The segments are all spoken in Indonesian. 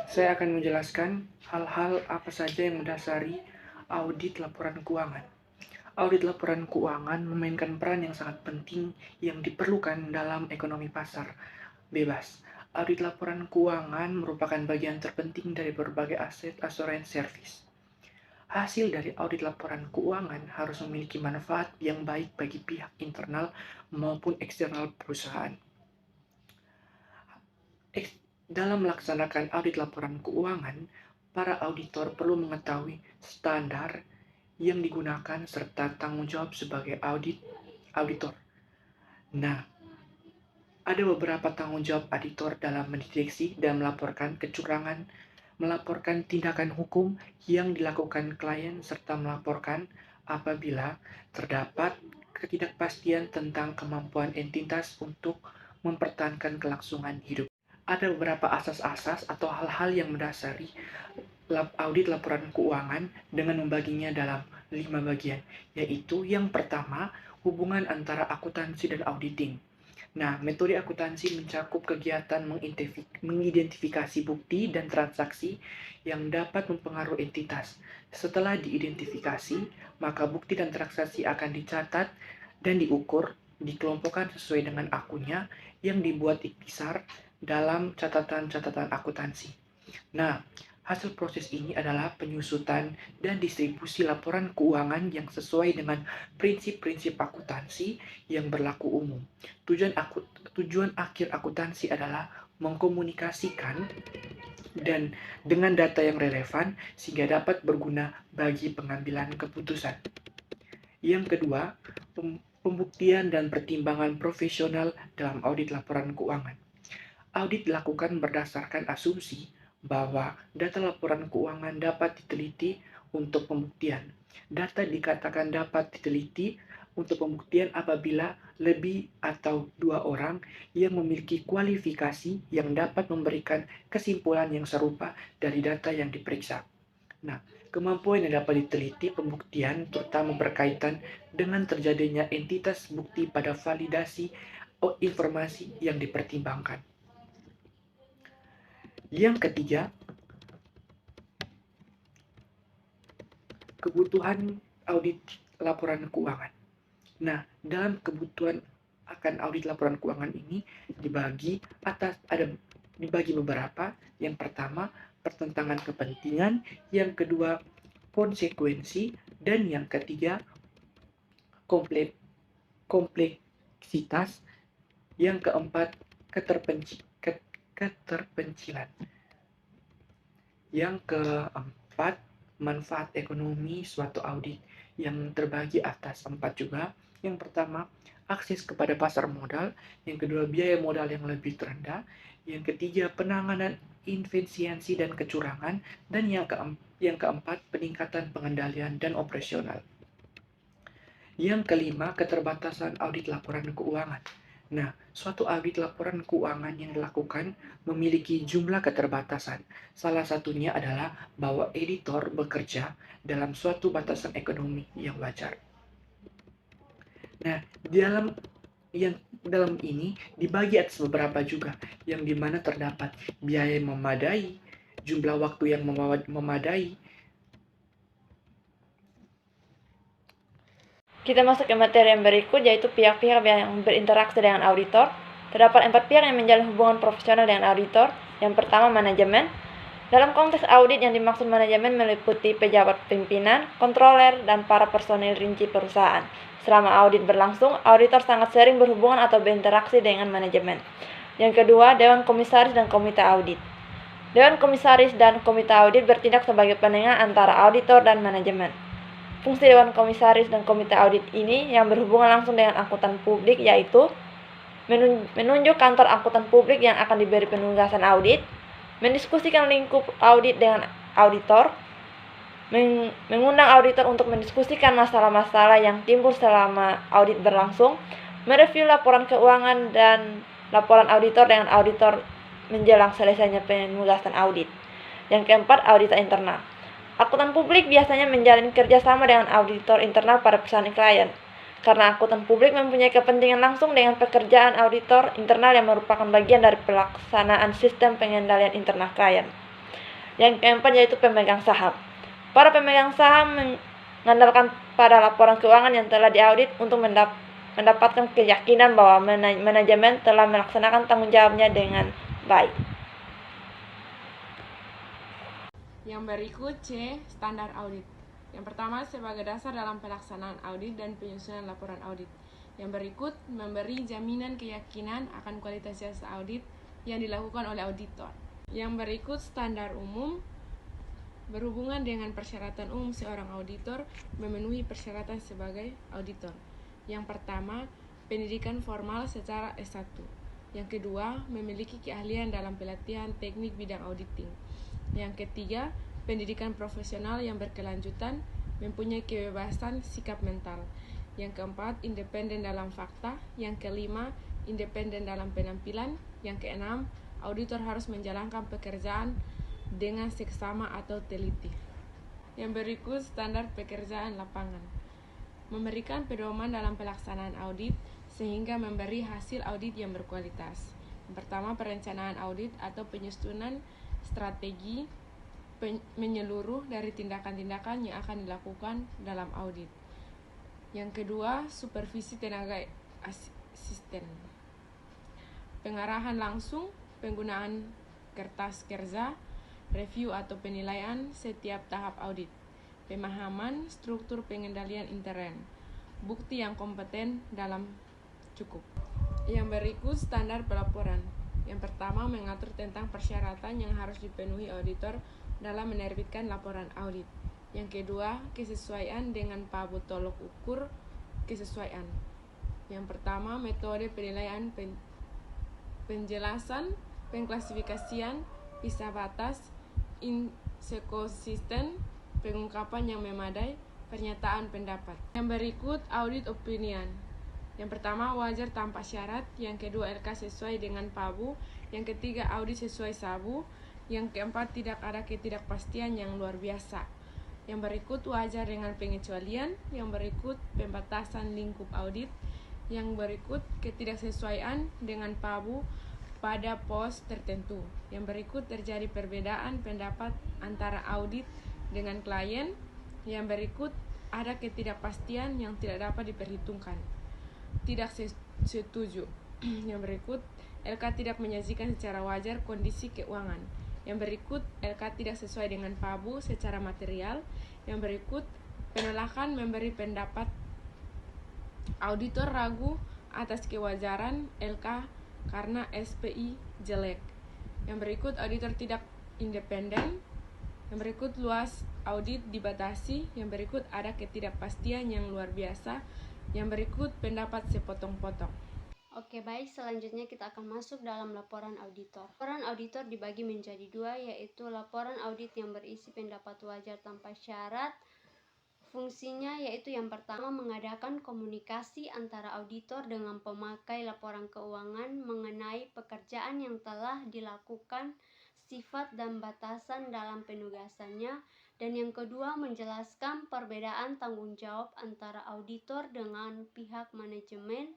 Saya akan menjelaskan hal-hal apa saja yang mendasari audit laporan keuangan. Audit laporan keuangan memainkan peran yang sangat penting yang diperlukan dalam ekonomi pasar bebas. Audit laporan keuangan merupakan bagian terpenting dari berbagai aset asuransi service. Hasil dari audit laporan keuangan harus memiliki manfaat yang baik bagi pihak internal maupun eksternal perusahaan. Dalam melaksanakan audit laporan keuangan, para auditor perlu mengetahui standar yang digunakan serta tanggung jawab sebagai auditor. Nah, ada beberapa tanggung jawab auditor dalam mendeteksi dan melaporkan kecurangan, melaporkan tindakan hukum yang dilakukan klien, serta melaporkan apabila terdapat ketidakpastian tentang kemampuan entitas untuk mempertahankan kelangsungan hidup. Ada beberapa asas-asas atau hal-hal yang mendasari audit laporan keuangan dengan membaginya dalam 5 bagian, yaitu yang pertama, hubungan antara akuntansi dan auditing. Nah, metode akuntansi mencakup kegiatan mengidentifikasi bukti dan transaksi yang dapat mempengaruhi entitas. Setelah diidentifikasi, maka bukti dan transaksi akan dicatat dan diukur, dikelompokkan sesuai dengan akunnya yang dibuat ikhtisar dalam catatan-catatan akuntansi. Nah, hasil proses ini adalah penyusutan dan distribusi laporan keuangan yang sesuai dengan prinsip-prinsip akuntansi yang berlaku umum. Tujuan akhir akuntansi adalah mengkomunikasikan dan dengan data yang relevan sehingga dapat berguna bagi pengambilan keputusan. Yang kedua, pembuktian dan pertimbangan profesional dalam audit laporan keuangan. Audit dilakukan berdasarkan asumsi bahwa data laporan keuangan dapat diteliti untuk pembuktian. Data dikatakan dapat diteliti untuk pembuktian apabila lebih atau 2 orang yang memiliki kualifikasi yang dapat memberikan kesimpulan yang serupa dari data yang diperiksa. Nah, kemampuan yang dapat diteliti pembuktian terutama berkaitan dengan terjadinya entitas bukti pada validasi informasi yang dipertimbangkan. Yang ketiga, kebutuhan audit laporan keuangan. Nah, dalam kebutuhan akan audit laporan keuangan ini dibagi beberapa. Yang pertama, pertentangan kepentingan, yang kedua, konsekuensi, dan yang ketiga, kompleksitas, yang keempat, keterpencilan. Yang keempat, manfaat ekonomi suatu audit yang terbagi atas 4 juga. Yang pertama, akses kepada pasar modal. Yang kedua, biaya modal yang lebih rendah. Yang ketiga, penanganan efisiensi dan kecurangan. Dan yang keempat, peningkatan pengendalian dan operasional. Yang kelima, keterbatasan audit laporan keuangan. Nah, suatu audit laporan keuangan yang dilakukan memiliki jumlah keterbatasan. Salah satunya adalah bahwa editor bekerja dalam suatu batasan ekonomi yang wajar. Nah, dalam ini dibagi atas beberapa juga, yang dimana terdapat biaya yang memadai, jumlah waktu yang memadai. Kita masuk ke materi yang berikut, yaitu pihak-pihak yang berinteraksi dengan auditor. Terdapat 4 pihak yang menjalin hubungan profesional dengan auditor. Yang pertama, manajemen. Dalam konteks audit yang dimaksud manajemen meliputi pejabat pimpinan, kontroler, dan para personil rinci perusahaan. Selama audit berlangsung, auditor sangat sering berhubungan atau berinteraksi dengan manajemen. Yang kedua, Dewan Komisaris dan Komite Audit. Dewan Komisaris dan Komite Audit bertindak sebagai penengah antara auditor dan manajemen. Fungsi Dewan Komisaris dan Komite Audit ini yang berhubungan langsung dengan akuntan publik, yaitu menunjuk kantor akuntan publik yang akan diberi penugasan audit, mendiskusikan lingkup audit dengan auditor, mengundang auditor untuk mendiskusikan masalah-masalah yang timbul selama audit berlangsung, mereview laporan keuangan dan laporan auditor dengan auditor menjelang selesainya penugasan audit. Yang keempat, auditor internal. Akuntan publik biasanya menjalin kerjasama dengan auditor internal pada perusahaan klien, karena akuntan publik mempunyai kepentingan langsung dengan pekerjaan auditor internal yang merupakan bagian dari pelaksanaan sistem pengendalian internal klien. Yang keempat yaitu pemegang saham. Para pemegang saham mengandalkan pada laporan keuangan yang telah diaudit untuk mendapatkan keyakinan bahwa manajemen telah melaksanakan tanggung jawabnya dengan baik. Yang berikut C. Standar audit. Yang pertama, sebagai dasar dalam pelaksanaan audit dan penyusunan laporan audit. Yang berikut memberi jaminan keyakinan akan kualitas jasa audit yang dilakukan oleh auditor. Yang berikut standar umum berhubungan dengan persyaratan umum seorang auditor memenuhi persyaratan sebagai auditor. Yang pertama, pendidikan formal secara S1. Yang kedua, memiliki keahlian dalam pelatihan teknik bidang auditing. Yang ketiga, pendidikan profesional yang berkelanjutan, mempunyai kebebasan sikap mental. Yang keempat, independen dalam fakta. Yang kelima, independen dalam penampilan. Yang keenam, auditor harus menjalankan pekerjaan dengan seksama atau teliti. Yang berikut standar pekerjaan lapangan. Memberikan pedoman dalam pelaksanaan audit sehingga memberi hasil audit yang berkualitas. Yang pertama, perencanaan audit atau penyusunan strategi menyeluruh dari tindakan-tindakan yang akan dilakukan dalam audit. Yang kedua, supervisi tenaga asisten. Pengarahan langsung, penggunaan kertas kerja, review atau penilaian setiap tahap audit. Pemahaman struktur pengendalian intern. Bukti yang kompeten dalam cukup. Yang berikut standar pelaporan. Yang pertama, mengatur tentang persyaratan yang harus dipenuhi auditor dalam menerbitkan laporan audit. Yang kedua, kesesuaian dengan PABU tolok ukur kesesuaian. Yang pertama, metode penilaian penjelasan, pengklasifikasian, pisah batas, insekonsisten, pengungkapan yang memadai, pernyataan pendapat. Yang berikut audit opinion. Yang pertama, wajar tanpa syarat. Yang kedua, LK sesuai dengan PABU. Yang ketiga, audit sesuai SABU. Yang keempat, tidak ada ketidakpastian yang luar biasa. Yang berikut, wajar dengan pengecualian. Yang berikut, pembatasan lingkup audit. Yang berikut, ketidaksesuaian dengan PABU pada pos tertentu. Yang berikut, terjadi perbedaan pendapat antara audit dengan klien. Yang berikut, ada ketidakpastian yang tidak dapat diperhitungkan. Tidak setuju. Yang berikut, LK tidak menyajikan secara wajar kondisi keuangan. Yang berikut, LK tidak sesuai dengan PABU secara material. Yang berikut, penolakan memberi pendapat. Auditor ragu atas kewajaran LK karena SPI jelek. Yang berikut, auditor tidak independen. Yang berikut, luas audit dibatasi. Yang berikut, ada ketidakpastian yang luar biasa. Yang berikut, pendapat sepotong-potong. Oke, baik, selanjutnya kita akan masuk dalam laporan auditor. Laporan auditor dibagi menjadi dua, yaitu laporan audit yang berisi pendapat wajar tanpa syarat. Fungsinya yaitu yang pertama, mengadakan komunikasi antara auditor dengan pemakai laporan keuangan mengenai pekerjaan yang telah dilakukan, sifat dan batasan dalam penugasannya. Dan yang kedua, menjelaskan perbedaan tanggung jawab antara auditor dengan pihak manajemen.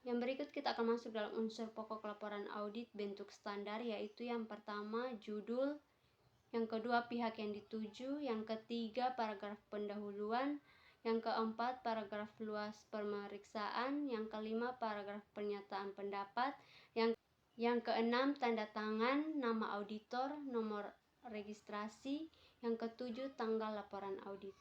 Yang berikut kita akan masuk dalam unsur pokok laporan audit bentuk standar, yaitu yang pertama, judul. Yang kedua, pihak yang dituju. Yang ketiga, paragraf pendahuluan. Yang keempat, paragraf luas pemeriksaan. Yang kelima, paragraf pernyataan pendapat. Yang keenam, tanda tangan, nama auditor, nomor registrasi. Yang ketujuh, tanggal laporan audit.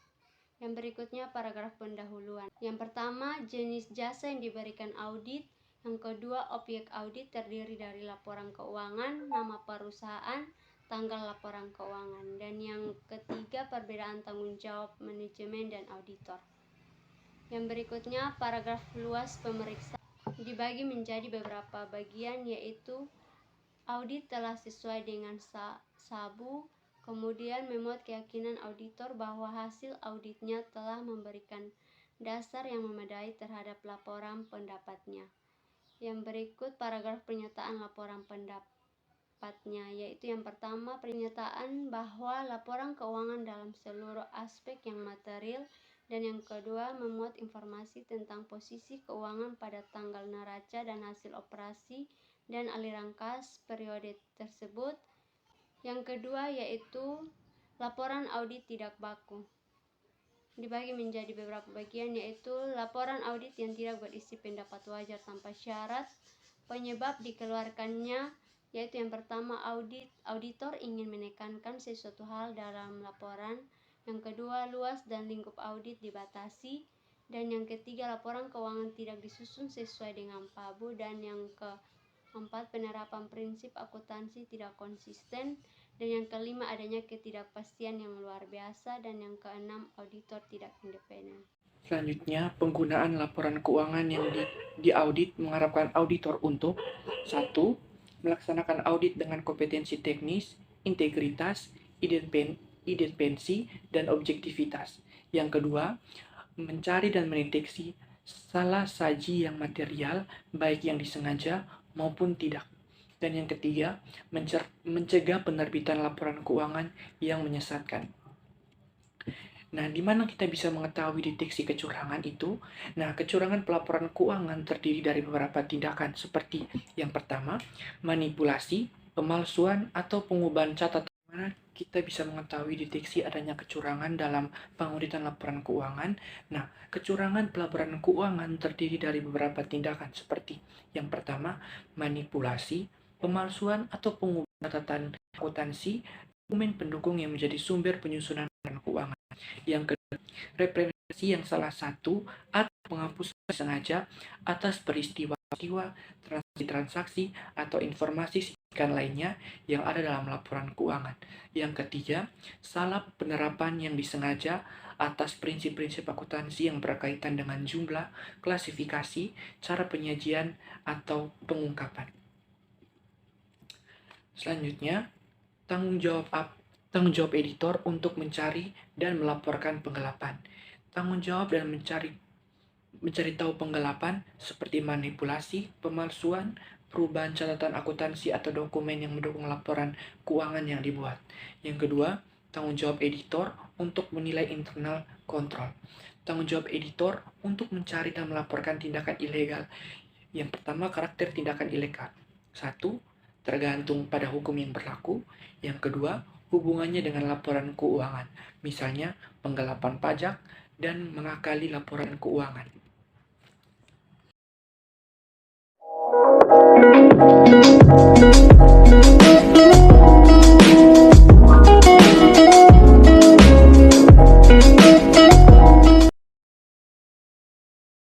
Yang berikutnya, paragraf pendahuluan. Yang pertama, jenis jasa yang diberikan audit. Yang kedua, objek audit terdiri dari laporan keuangan, nama perusahaan, tanggal laporan keuangan. Dan yang ketiga, perbedaan tanggung jawab manajemen dan auditor. Yang berikutnya, paragraf luas pemeriksaan dibagi menjadi beberapa bagian, yaitu audit telah sesuai dengan SABU, kemudian memuat keyakinan auditor bahwa hasil auditnya telah memberikan dasar yang memadai terhadap laporan pendapatnya. Yang berikut, paragraf pernyataan laporan pendapatnya, yaitu yang pertama, pernyataan bahwa laporan keuangan dalam seluruh aspek yang material. Dan yang kedua, memuat informasi tentang posisi keuangan pada tanggal neraca dan hasil operasi dan aliran kas periode tersebut. Yang kedua yaitu laporan audit tidak baku. Dibagi menjadi beberapa bagian, yaitu laporan audit yang tidak berisi pendapat wajar tanpa syarat. Penyebab dikeluarkannya yaitu yang pertama, auditor ingin menekankan sesuatu hal dalam laporan. Yang kedua, luas dan lingkup audit dibatasi. Dan yang ketiga, laporan keuangan tidak disusun sesuai dengan PABU. Dan yang keempat, penerapan prinsip akuntansi tidak konsisten. Dan yang kelima, adanya ketidakpastian yang luar biasa. Dan yang keenam, auditor tidak independen. Selanjutnya, penggunaan laporan keuangan yang diaudit mengharapkan auditor untuk 1. Melaksanakan audit dengan kompetensi teknis, integritas, independensi, dan objektivitas. Yang kedua, mencari dan mendeteksi salah saji yang material, baik yang disengaja maupun tidak. Dan yang ketiga, mencegah penerbitan laporan keuangan yang menyesatkan. Nah, di mana kita bisa mengetahui deteksi kecurangan itu? Nah, kecurangan pelaporan keuangan terdiri dari beberapa tindakan seperti yang pertama, manipulasi, pemalsuan, atau pengubahan catatan. Mana kita bisa mengetahui deteksi adanya kecurangan dalam pengauditan laporan keuangan. Nah, kecurangan pelaporan keuangan terdiri dari beberapa tindakan seperti yang pertama, manipulasi, pemalsuan atau pengubahan catatan akuntansi, dokumen pendukung yang menjadi sumber penyusunan laporan keuangan. Yang kedua, representasi yang salah satu atau penghapusan sengaja atas peristiwa transaksi atau informasi signifikan lainnya yang ada dalam laporan keuangan. Yang ketiga, salah penerapan yang disengaja atas prinsip-prinsip akuntansi yang berkaitan dengan jumlah, klasifikasi, cara penyajian, atau pengungkapan. Selanjutnya, tanggung jawab editor untuk mencari dan melaporkan penggelapan. Tanggung jawab dan mencari tahu penggelapan seperti manipulasi, pemalsuan, perubahan catatan akuntansi atau dokumen yang mendukung laporan keuangan yang dibuat. Yang kedua, tanggung jawab editor untuk menilai internal kontrol. Tanggung jawab editor untuk mencari dan melaporkan tindakan ilegal. Yang pertama, karakter tindakan ilegal. 1. Tergantung pada hukum yang berlaku. Yang kedua, hubungannya dengan laporan keuangan, misalnya penggelapan pajak dan mengakali laporan keuangan.